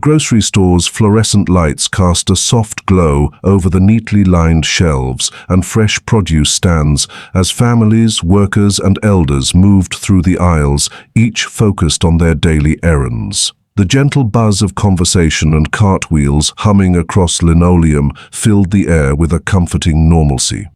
grocery store's fluorescent lights cast a soft glow over the neatly lined shelves and fresh produce stands as families, workers, and elders moved through the aisles, each focused on their daily errands. The gentle buzz of conversation and cartwheels humming across linoleum filled the air with a comforting normalcy.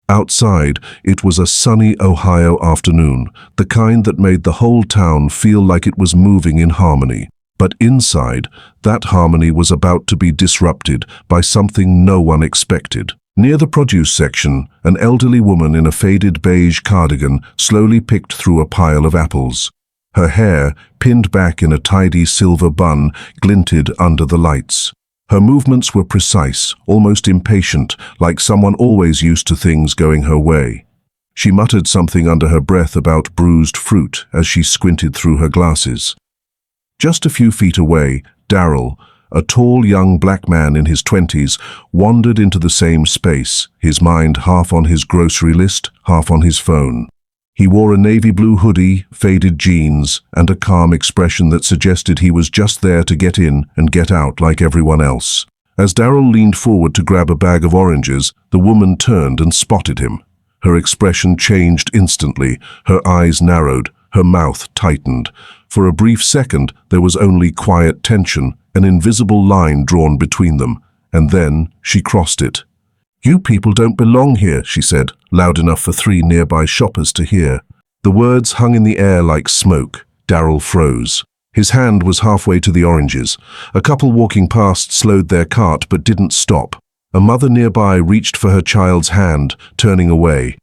Outside, it was a sunny Ohio afternoon, the kind that made the whole town feel like it was moving in harmony. But inside, that harmony was about to be disrupted by something no one expected. Near the produce section, an elderly woman in a faded beige cardigan slowly picked through a pile of apples. Her hair, pinned back in a tidy silver bun, glinted under the lights. Her movements were precise, almost impatient, like someone always used to things going her way. She muttered something under her breath about bruised fruit as she squinted through her glasses. Just a few feet away, Darryl, a tall young black man in his 20s, wandered into the same space, his mind half on his grocery list, half on his phone. He wore a navy blue hoodie, faded jeans, and a calm expression that suggested he was just there to get in and get out like everyone else. As Darryl leaned forward to grab a bag of oranges, the woman turned and spotted him. Her expression changed instantly, her eyes narrowed, her mouth tightened. For a brief second, there was only quiet tension, an invisible line drawn between them, and then she crossed it. "You people don't belong here," she said, loud enough for 3 nearby shoppers to hear. The words hung in the air like smoke. Darryl froze. His hand was halfway to the oranges. A couple walking past slowed their cart but didn't stop. A mother nearby reached for her child's hand, turning away.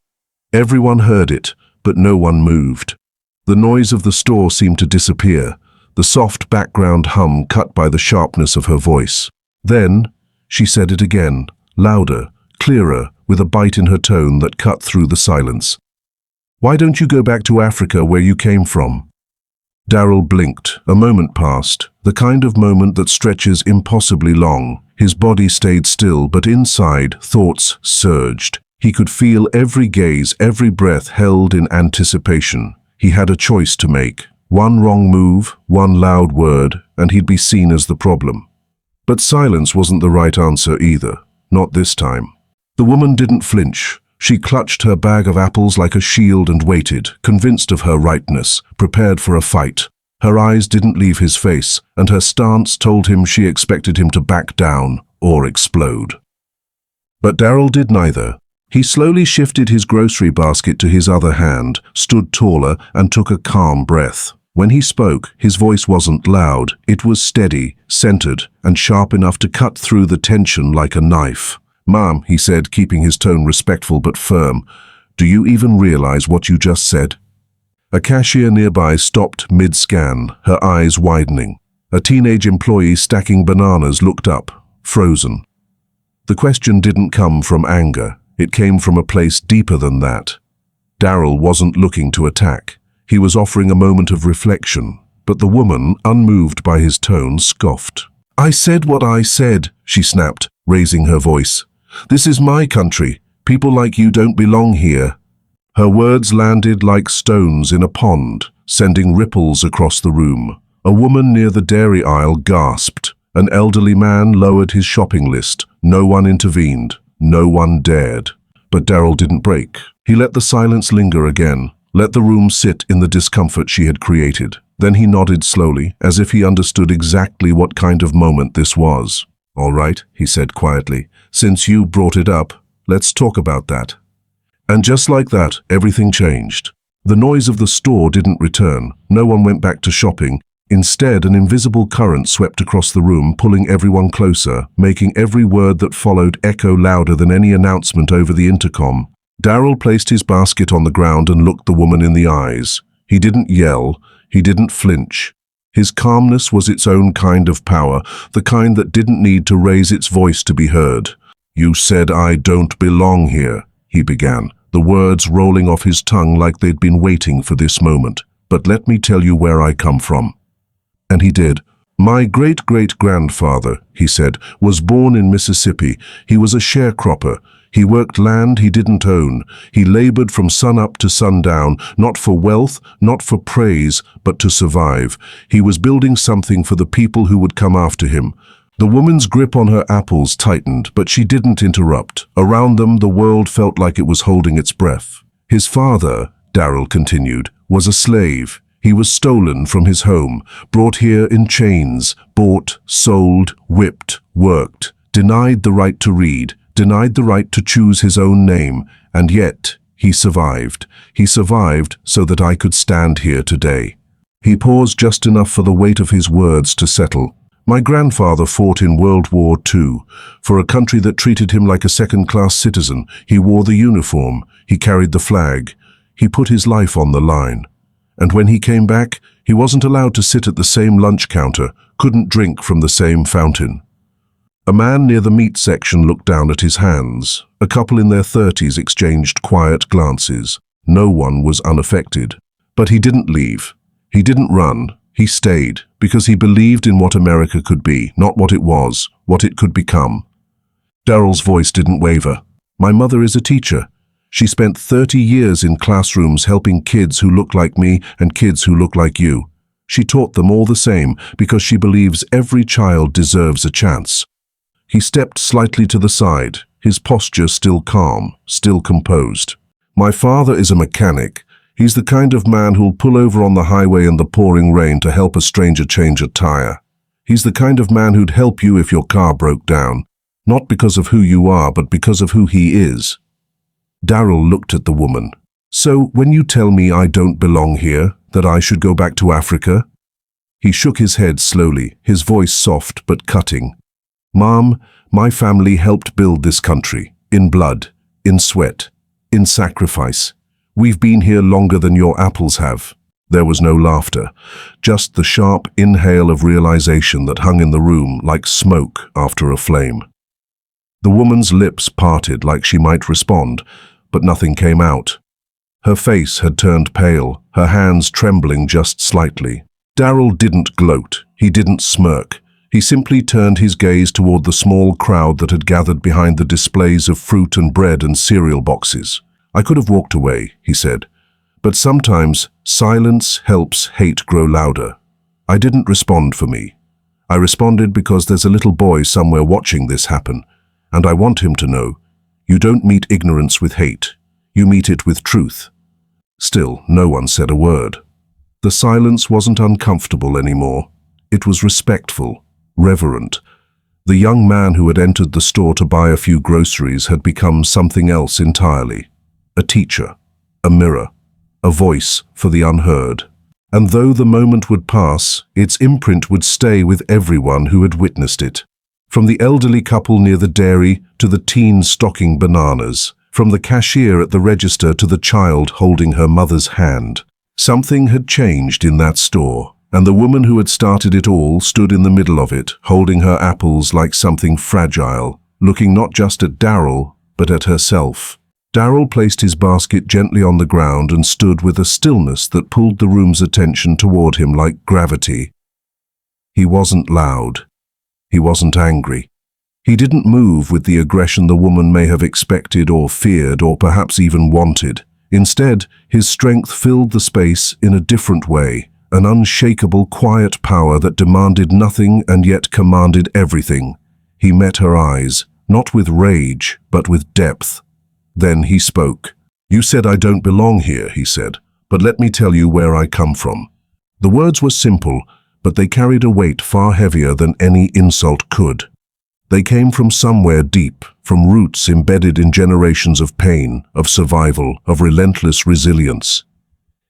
Everyone heard it, but no one moved. The noise of the store seemed to disappear, the soft background hum cut by the sharpness of her voice. Then, she said it again, louder, clearer, with a bite in her tone that cut through the silence. "Why don't you go back to Africa where you came from?" Darryl blinked. A moment passed, the kind of moment that stretches impossibly long. His body stayed still, but inside, thoughts surged. He could feel every gaze, every breath held in anticipation. He had a choice to make. One wrong move, one loud word, and he'd be seen as the problem. But silence wasn't the right answer either. Not this time. The woman didn't flinch. She clutched her bag of apples like a shield and waited, convinced of her rightness, prepared for a fight. Her eyes didn't leave his face, and her stance told him she expected him to back down or explode. But Darryl did neither. He slowly shifted his grocery basket to his other hand, stood taller, and took a calm breath. When he spoke, his voice wasn't loud. It was steady, centered, and sharp enough to cut through the tension like a knife. "Ma'am," he said, keeping his tone respectful but firm, "do you even realize what you just said?" A cashier nearby stopped mid-scan, her eyes widening. A teenage employee stacking bananas looked up, frozen. The question didn't come from anger. It came from a place deeper than that. Darryl wasn't looking to attack. He was offering a moment of reflection, but the woman, unmoved by his tone, scoffed. "I said what I said," she snapped, raising her voice. "This is my country. People like you don't belong here." Her words landed like stones in a pond, sending ripples across the room. A woman near the dairy aisle gasped. An elderly man lowered his shopping list. No one intervened. No one dared. But Darryl didn't break. He let the silence linger again, let the room sit in the discomfort she had created. Then he nodded slowly, as if he understood exactly what kind of moment this was. "All right," he said quietly, "since you brought it up, let's talk about that." And just like that, everything changed. The noise of the store didn't return. No one went back to shopping. Instead, an invisible current swept across the room, pulling everyone closer, making every word that followed echo louder than any announcement over the intercom. Darryl placed his basket on the ground and looked the woman in the eyes. He didn't yell. He didn't flinch. His calmness was its own kind of power, the kind that didn't need to raise its voice to be heard. "You said I don't belong here," he began, the words rolling off his tongue like they'd been waiting for this moment. "But let me tell you where I come from." And he did. "My great-great-grandfather," he said, "was born in Mississippi. He was a sharecropper. He worked land he didn't own. He labored from sunup to sundown, not for wealth, not for praise, but to survive. He was building something for the people who would come after him. The woman's grip on her apples tightened, but she didn't interrupt. Around them, the world felt like it was holding its breath. His father, Darrell continued, was a slave. He was stolen from his home, brought here in chains, bought, sold, whipped, worked, denied the right to read, denied the right to choose his own name, and yet he survived. He survived so that I could stand here today. He paused just enough for the weight of his words to settle. My grandfather fought in World War II. For a country that treated him like a second-class citizen, he wore the uniform, he carried the flag, he put his life on the line. And when he came back, he wasn't allowed to sit at the same lunch counter, couldn't drink from the same fountain. A man near the meat section looked down at his hands. A couple in their 30s exchanged quiet glances. No one was unaffected. But he didn't leave. He didn't run. He stayed, because he believed in what America could be, not what it was, what it could become. Darrell's voice didn't waver. My mother is a teacher. She spent 30 years in classrooms helping kids who look like me and kids who look like you. She taught them all the same, because she believes every child deserves a chance. He stepped slightly to the side, his posture still calm, still composed. My father is a mechanic. He's the kind of man who'll pull over on the highway in the pouring rain to help a stranger change a tire. He's the kind of man who'd help you if your car broke down, not because of who you are, but because of who he is. Darrell looked at the woman. So when you tell me I don't belong here, that I should go back to Africa? He shook his head slowly, his voice soft but cutting. Mom, my family helped build this country, in blood, in sweat, in sacrifice. We've been here longer than your apples have. There was no laughter, just the sharp inhale of realization that hung in the room like smoke after a flame. The woman's lips parted like she might respond, but nothing came out. Her face had turned pale, her hands trembling just slightly. Darrell didn't gloat, he didn't smirk. He simply turned his gaze toward the small crowd that had gathered behind the displays of fruit and bread and cereal boxes. I could have walked away, he said, but sometimes silence helps hate grow louder. I didn't respond for me. I responded because there's a little boy somewhere watching this happen, and I want him to know, you don't meet ignorance with hate, you meet it with truth. Still, no one said a word. The silence wasn't uncomfortable anymore. It was respectful. Reverent. The young man who had entered the store to buy a few groceries had become something else entirely. A teacher, a mirror, a voice for the unheard. And though the moment would pass, its imprint would stay with everyone who had witnessed it. From the elderly couple near the dairy to the teen stocking bananas, from the cashier at the register to the child holding her mother's hand. Something had changed in that store. And the woman who had started it all stood in the middle of it, holding her apples like something fragile, looking not just at Darrell, but at herself. Darrell placed his basket gently on the ground and stood with a stillness that pulled the room's attention toward him like gravity. He wasn't loud. He wasn't angry. He didn't move with the aggression the woman may have expected or feared or perhaps even wanted. Instead, his strength filled the space in a different way. An unshakable, quiet power that demanded nothing and yet commanded everything. He met her eyes, not with rage, but with depth. Then he spoke. You said I don't belong here, he said, but let me tell you where I come from. The words were simple, but they carried a weight far heavier than any insult could. They came from somewhere deep, from roots embedded in generations of pain, of survival, of relentless resilience.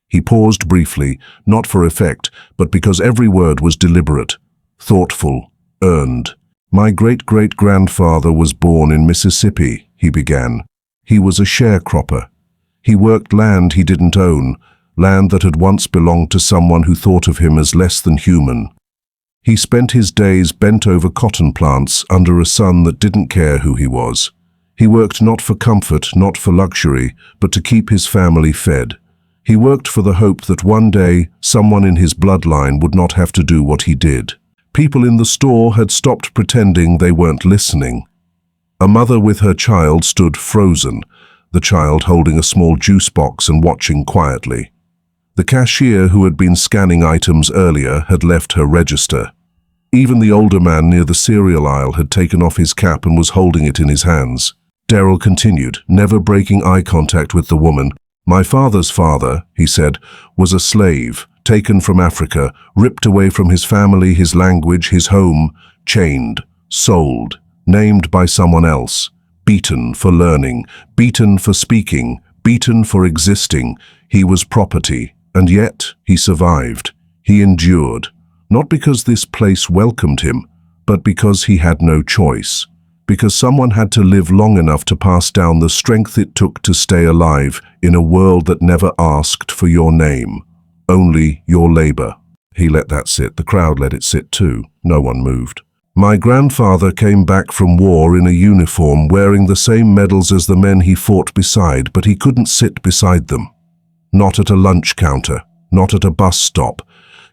He paused briefly, not for effect, but because every word was deliberate, thoughtful, earned. My great-great-grandfather was born in Mississippi, he began. He was a sharecropper. He worked land he didn't own, land that had once belonged to someone who thought of him as less than human. He spent his days bent over cotton plants under a sun that didn't care who he was. He worked not for comfort, not for luxury, but to keep his family fed. He worked for the hope that one day someone in his bloodline would not have to do what he did. People in the store had stopped pretending they weren't listening. A mother with her child stood frozen, the child holding a small juice box and watching quietly. The cashier who had been scanning items earlier had left her register. Even the older man near the cereal aisle had taken off his cap and was holding it in his hands. Darryl continued, never breaking eye contact with the woman. "My father's father," he said, "was a slave, taken from Africa, ripped away from his family, his language, his home, chained, sold, named by someone else, beaten for learning, beaten for speaking, beaten for existing. He was property, and yet he survived. He endured, not because this place welcomed him, but because he had no choice. Because someone had to live long enough to pass down the strength it took to stay alive in a world that never asked for your name, only your labor." He let that sit. The crowd let it sit too. No one moved. "My grandfather came back from war in a uniform, wearing the same medals as the men he fought beside, but he couldn't sit beside them. Not at a lunch counter, not at a bus stop.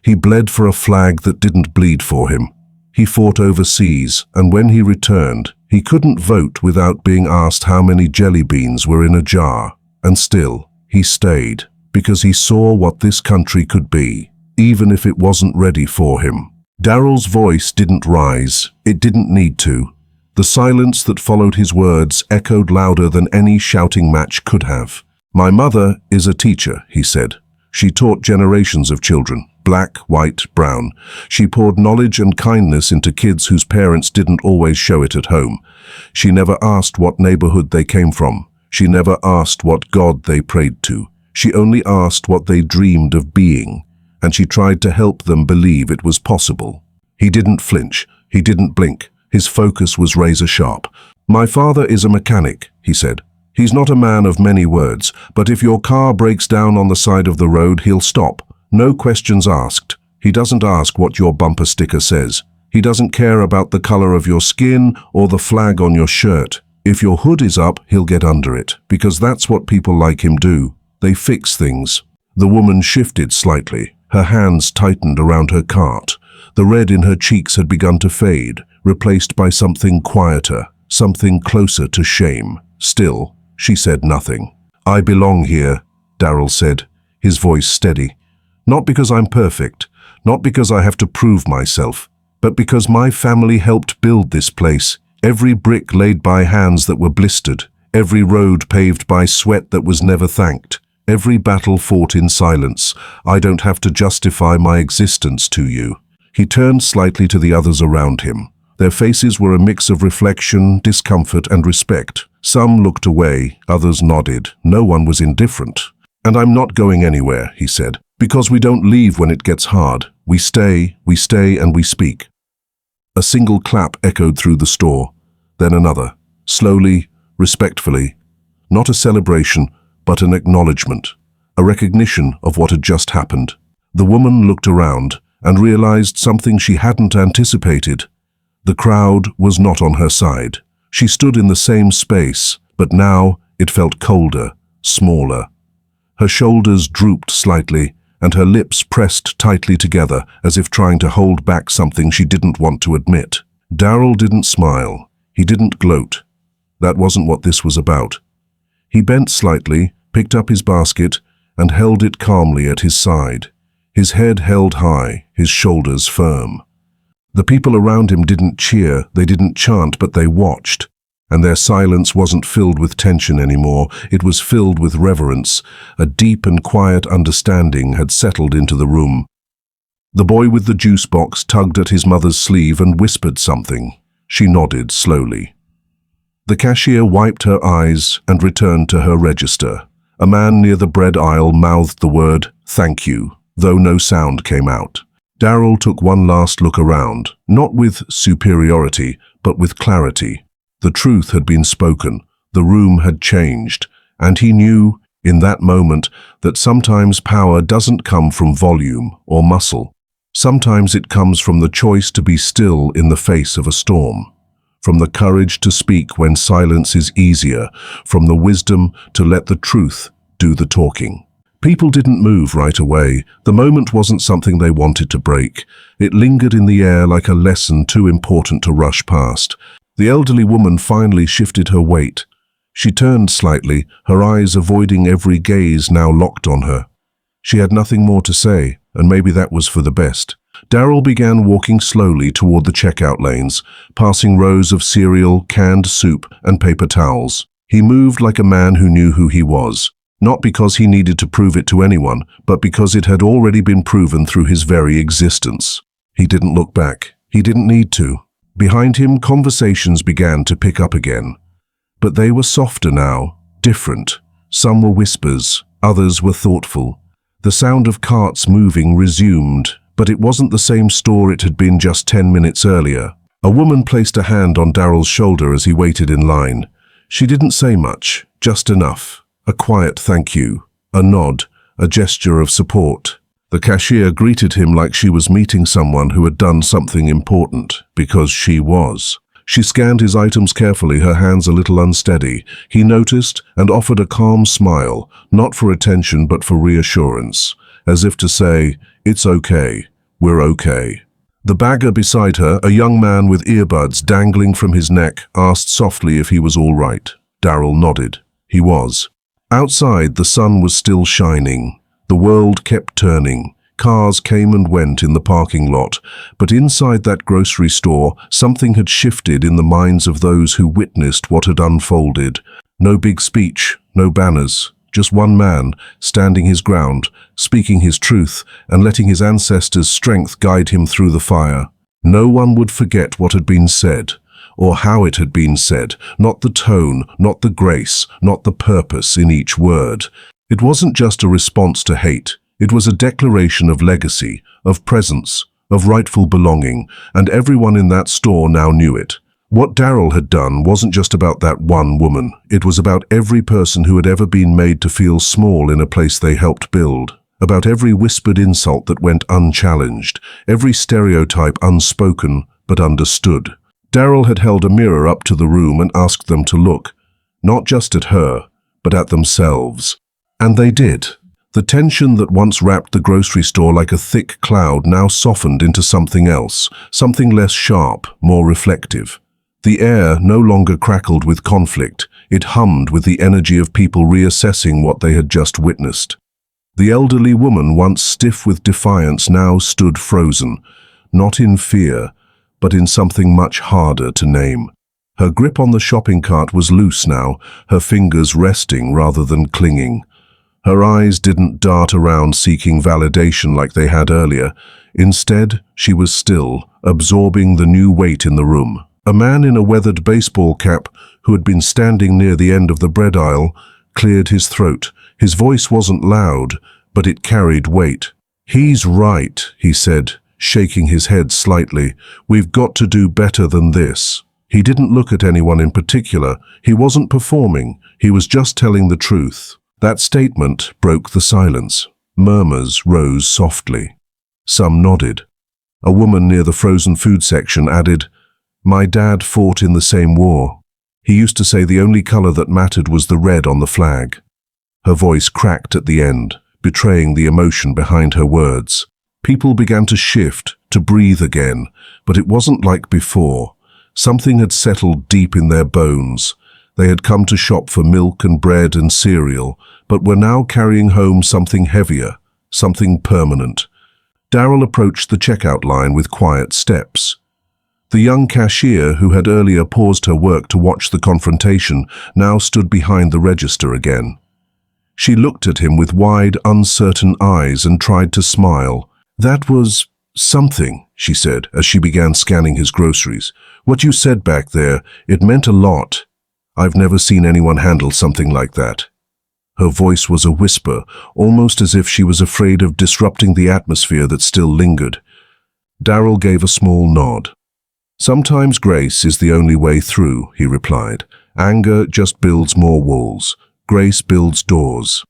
He bled for a flag that didn't bleed for him. He fought overseas, and when he returned, he couldn't vote without being asked how many jelly beans were in a jar. And still, he stayed, because he saw what this country could be, even if it wasn't ready for him." Darryl's voice didn't rise. It didn't need to. The silence that followed his words echoed louder than any shouting match could have. "My mother is a teacher," he said. "She taught generations of children, black, white, brown. She poured knowledge and kindness into kids whose parents didn't always show it at home. She never asked what neighborhood they came from. She never asked what God they prayed to. She only asked what they dreamed of being, and she tried to help them believe it was possible." He didn't flinch. He didn't blink. His focus was razor sharp. "My father is a mechanic," he said. "He's not a man of many words, but if your car breaks down on the side of the road, he'll stop. No questions asked. He doesn't ask what your bumper sticker says. He doesn't care about the color of your skin or the flag on your shirt. If your hood is up, he'll get under it, because that's what people like him do. They fix things." The woman shifted slightly. Her hands tightened around her cart. The red in her cheeks had begun to fade, replaced by something quieter, something closer to shame. Still, she said nothing. "I belong here," Darryl said, his voice steady. "Not because I'm perfect, not because I have to prove myself, but because my family helped build this place. Every brick laid by hands that were blistered, every road paved by sweat that was never thanked, every battle fought in silence. I don't have to justify my existence to you." He turned slightly to the others around him. Their faces were a mix of reflection, discomfort, and respect. Some looked away, others nodded. No one was indifferent. "And I'm not going anywhere," he said, "because we don't leave when it gets hard. We stay, and we speak." A single clap echoed through the store, then another, slowly, respectfully. Not a celebration, but an acknowledgement, a recognition of what had just happened. The woman looked around and realized something she hadn't anticipated. The crowd was not on her side. She stood in the same space, but now it felt colder, smaller. Her shoulders drooped slightly, and her lips pressed tightly together as if trying to hold back something she didn't want to admit. Darryl didn't smile. He didn't gloat. That wasn't what this was about. He bent slightly, picked up his basket, and held it calmly at his side. His head held high, his shoulders firm. The people around him didn't cheer, they didn't chant, but they watched. And their silence wasn't filled with tension anymore. It was filled with reverence. A deep and quiet understanding had settled into the room. The boy with the juice box tugged at his mother's sleeve and whispered something. She nodded slowly. The cashier wiped her eyes and returned to her register. A man near the bread aisle mouthed the word, "Thank you," though no sound came out. Darryl took one last look around, not with superiority, but with clarity. The truth had been spoken, the room had changed, and he knew, in that moment, that sometimes power doesn't come from volume or muscle. Sometimes it comes from the choice to be still in the face of a storm, from the courage to speak when silence is easier, from the wisdom to let the truth do the talking. People didn't move right away. The moment wasn't something they wanted to break. It lingered in the air like a lesson too important to rush past. The elderly woman finally shifted her weight. She turned slightly, her eyes avoiding every gaze now locked on her. She had nothing more to say, and maybe that was for the best. Darryl began walking slowly toward the checkout lanes, passing rows of cereal, canned soup, and paper towels. He moved like a man who knew who he was, not because he needed to prove it to anyone, but because it had already been proven through his very existence. He didn't look back. He didn't need to. Behind him, conversations began to pick up again. But they were softer now, different. Some were whispers, others were thoughtful. The sound of carts moving resumed, but it wasn't the same store it had been just 10 minutes earlier. A woman placed a hand on Darryl's shoulder as he waited in line. She didn't say much, just enough. A quiet thank you, a nod, a gesture of support. The cashier greeted him like she was meeting someone who had done something important, because she was. She scanned his items carefully, her hands a little unsteady. He noticed and offered a calm smile, not for attention but for reassurance, as if to say, "It's okay, we're okay." The bagger beside her, a young man with earbuds dangling from his neck, asked softly if he was all right. Darryl nodded. He was. Outside, the sun was still shining. The world kept turning. Cars came and went in the parking lot, but inside that grocery store, something had shifted in the minds of those who witnessed what had unfolded. No big speech, no banners, just one man, standing his ground, speaking his truth, and letting his ancestors' strength guide him through the fire. No one would forget what had been said, or how it had been said, not the tone, not the grace, not the purpose in each word. It wasn't just a response to hate. It was a declaration of legacy, of presence, of rightful belonging, and everyone in that store now knew it. What Darryl had done wasn't just about that one woman. It was about every person who had ever been made to feel small in a place they helped build, about every whispered insult that went unchallenged, every stereotype unspoken but understood. Darryl had held a mirror up to the room and asked them to look, not just at her, but at themselves. And they did. The tension that once wrapped the grocery store like a thick cloud now softened into something else, something less sharp, more reflective. The air no longer crackled with conflict, it hummed with the energy of people reassessing what they had just witnessed. The elderly woman, once stiff with defiance, now stood frozen, not in fear, but in something much harder to name. Her grip on the shopping cart was loose now, her fingers resting rather than clinging. Her eyes didn't dart around seeking validation like they had earlier. Instead, she was still, absorbing the new weight in the room. A man in a weathered baseball cap, who had been standing near the end of the bread aisle, cleared his throat. His voice wasn't loud, but it carried weight. "He's right," he said, shaking his head slightly. "We've got to do better than this." He didn't look at anyone in particular. He wasn't performing. He was just telling the truth. That statement broke the silence. Murmurs rose softly. Some nodded. A woman near the frozen food section added, "My dad fought in the same war. He used to say the only color that mattered was the red on the flag." Her voice cracked at the end, betraying the emotion behind her words. People began to shift, to breathe again, but it wasn't like before. Something had settled deep in their bones. They had come to shop for milk and bread and cereal, but were now carrying home something heavier, something permanent. Darryl approached the checkout line with quiet steps. The young cashier, who had earlier paused her work to watch the confrontation, now stood behind the register again. She looked at him with wide, uncertain eyes and tried to smile. "That was something," she said as she began scanning his groceries. "What you said back there, it meant a lot. I've never seen anyone handle something like that." Her voice was a whisper, almost as if she was afraid of disrupting the atmosphere that still lingered. Darryl gave a small nod. "Sometimes grace is the only way through," he replied. "Anger just builds more walls. Grace builds doors."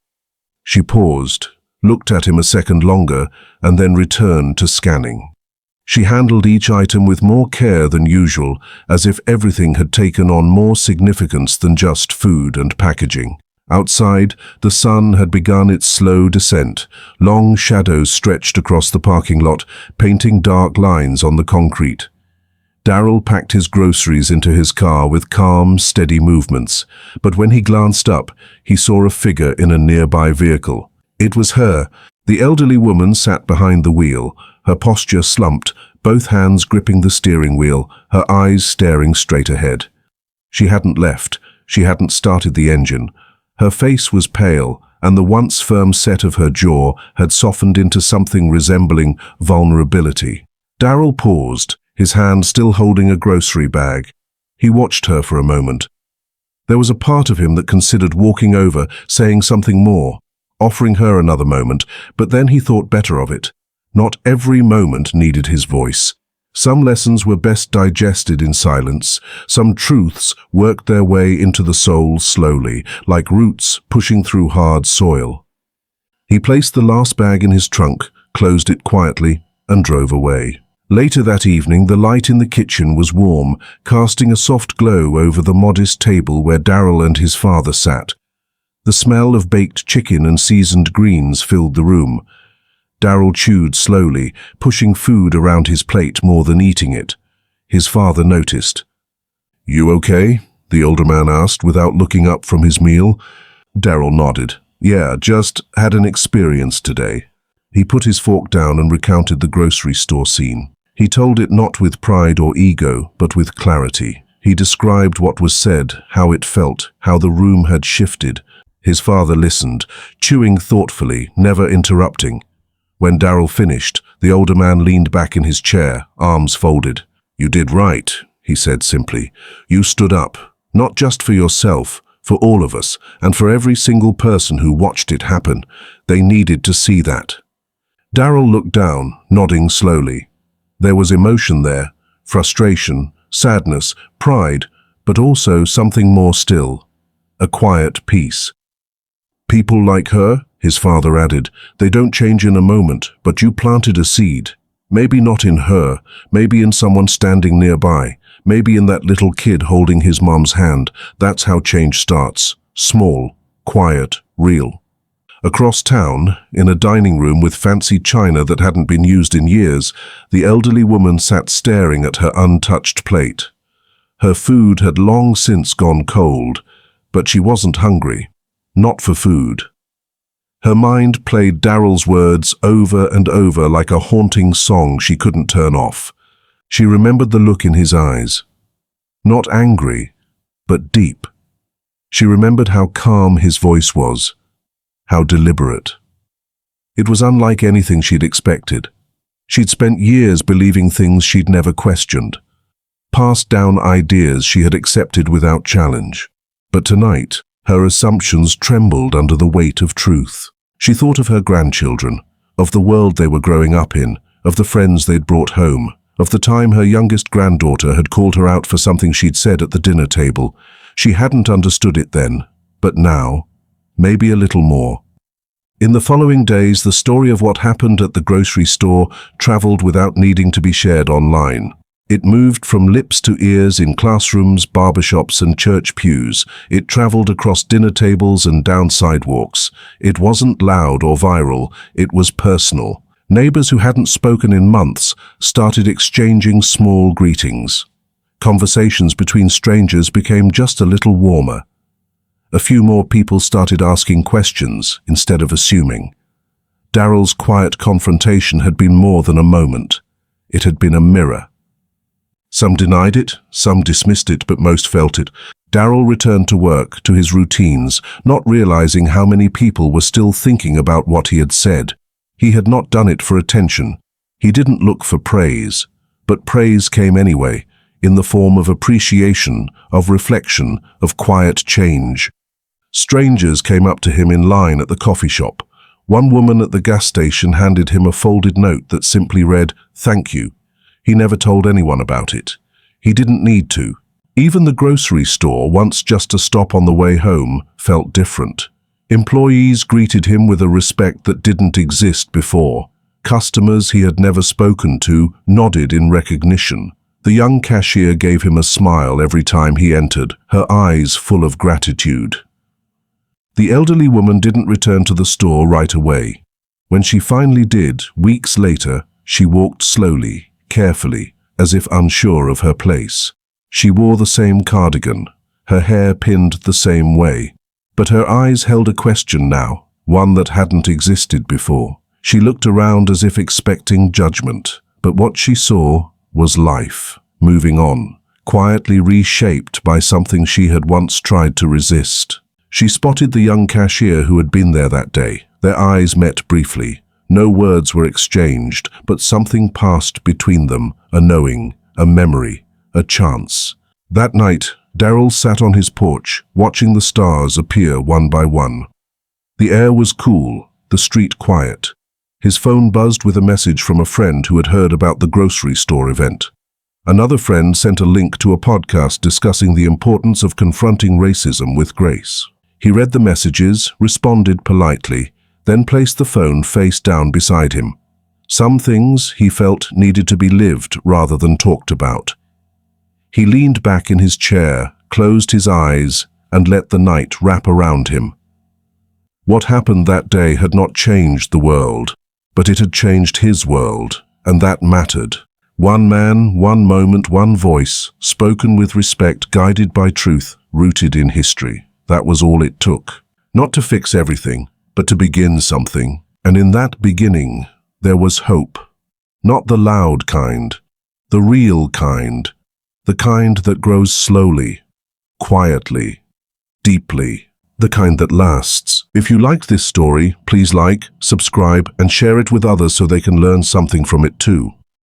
She paused, looked at him a second longer, and then returned to scanning. She handled each item with more care than usual, as if everything had taken on more significance than just food and packaging. Outside, the sun had begun its slow descent. Long shadows stretched across the parking lot, painting dark lines on the concrete. Darryl packed his groceries into his car with calm, steady movements, but when he glanced up, he saw a figure in a nearby vehicle. It was her. The elderly woman sat behind the wheel, her posture slumped, both hands gripping the steering wheel, her eyes staring straight ahead. She hadn't left. She hadn't started the engine. Her face was pale, and the once firm set of her jaw had softened into something resembling vulnerability. Darryl paused, his hand still holding a grocery bag. He watched her for a moment. There was a part of him that considered walking over, saying something more, offering her another moment, but then he thought better of it. Not every moment needed his voice. Some lessons were best digested in silence. Some truths worked their way into the soul slowly, like roots pushing through hard soil. He placed the last bag in his trunk, closed it quietly, and drove away. Later that evening, the light in the kitchen was warm, casting a soft glow over the modest table where Darryl and his father sat. The smell of baked chicken and seasoned greens filled the room. Darryl chewed slowly, pushing food around his plate more than eating it. His father noticed. "You okay?" the older man asked without looking up from his meal. Darryl nodded. "Yeah, just had an experience today." He put his fork down and recounted the grocery store scene. He told it not with pride or ego, but with clarity. He described what was said, how it felt, how the room had shifted. His father listened, chewing thoughtfully, never interrupting. When Darryl finished, the older man leaned back in his chair, arms folded. "You did right," he said simply. "You stood up, not just for yourself, for all of us, and for every single person who watched it happen. They needed to see that." Darryl looked down, nodding slowly. There was emotion there, frustration, sadness, pride, but also something more still, a quiet peace. "People like her," his father added, "they don't change in a moment, but you planted a seed. Maybe not in her, maybe in someone standing nearby, maybe in that little kid holding his mom's hand. That's how change starts. Small, quiet, real." Across town, in a dining room with fancy china that hadn't been used in years, the elderly woman sat staring at her untouched plate. Her food had long since gone cold, but she wasn't hungry. Not for food. Her mind played Darryl's words over and over like a haunting song she couldn't turn off. She remembered the look in his eyes. Not angry, but deep. She remembered how calm his voice was, how deliberate. It was unlike anything she'd expected. She'd spent years believing things she'd never questioned, passed down ideas she had accepted without challenge. But tonight, her assumptions trembled under the weight of truth. She thought of her grandchildren, of the world they were growing up in, of the friends they'd brought home, of the time her youngest granddaughter had called her out for something she'd said at the dinner table. She hadn't understood it then, but now, maybe a little more. In the following days, the story of what happened at the grocery store traveled without needing to be shared online. It moved from lips to ears in classrooms, barbershops, and church pews. It traveled across dinner tables and down sidewalks. It wasn't loud or viral, it was personal. Neighbors who hadn't spoken in months started exchanging small greetings. Conversations between strangers became just a little warmer. A few more people started asking questions instead of assuming. Darryl's quiet confrontation had been more than a moment. It had been a mirror. Some denied it, some dismissed it, but most felt it. Darryl returned to work, to his routines, not realizing how many people were still thinking about what he had said. He had not done it for attention. He didn't look for praise, but praise came anyway, in the form of appreciation, of reflection, of quiet change. Strangers came up to him in line at the coffee shop. One woman at the gas station handed him a folded note that simply read, "Thank you." He never told anyone about it. He didn't need to. Even the grocery store, once just a stop on the way home, felt different. Employees greeted him with a respect that didn't exist before. Customers he had never spoken to nodded in recognition. The young cashier gave him a smile every time he entered, her eyes full of gratitude. The elderly woman didn't return to the store right away. When she finally did, weeks later, she walked slowly, carefully, as if unsure of her place. She wore the same cardigan, her hair pinned the same way. But her eyes held a question now, one that hadn't existed before. She looked around as if expecting judgment, but what she saw was life, moving on, quietly reshaped by something she had once tried to resist. She spotted the young cashier who had been there that day. Their eyes met briefly. No words were exchanged, but something passed between them, a knowing, a memory, a chance. That night, Darryl sat on his porch, watching the stars appear one by one. The air was cool, the street quiet. His phone buzzed with a message from a friend who had heard about the grocery store event. Another friend sent a link to a podcast discussing the importance of confronting racism with grace. He read the messages, responded politely, then placed the phone face down beside him. Some things, he felt, needed to be lived rather than talked about. He leaned back in his chair, closed his eyes, and let the night wrap around him. What happened that day had not changed the world, but it had changed his world, and that mattered. One man, one moment, one voice, spoken with respect, guided by truth, rooted in history. That was all it took. Not to fix everything, but to begin something. And in that beginning, there was hope. Not the loud kind, the real kind. The kind that grows slowly, quietly, deeply. The kind that lasts. If you liked this story, please like, subscribe, and share it with others so they can learn something from it too.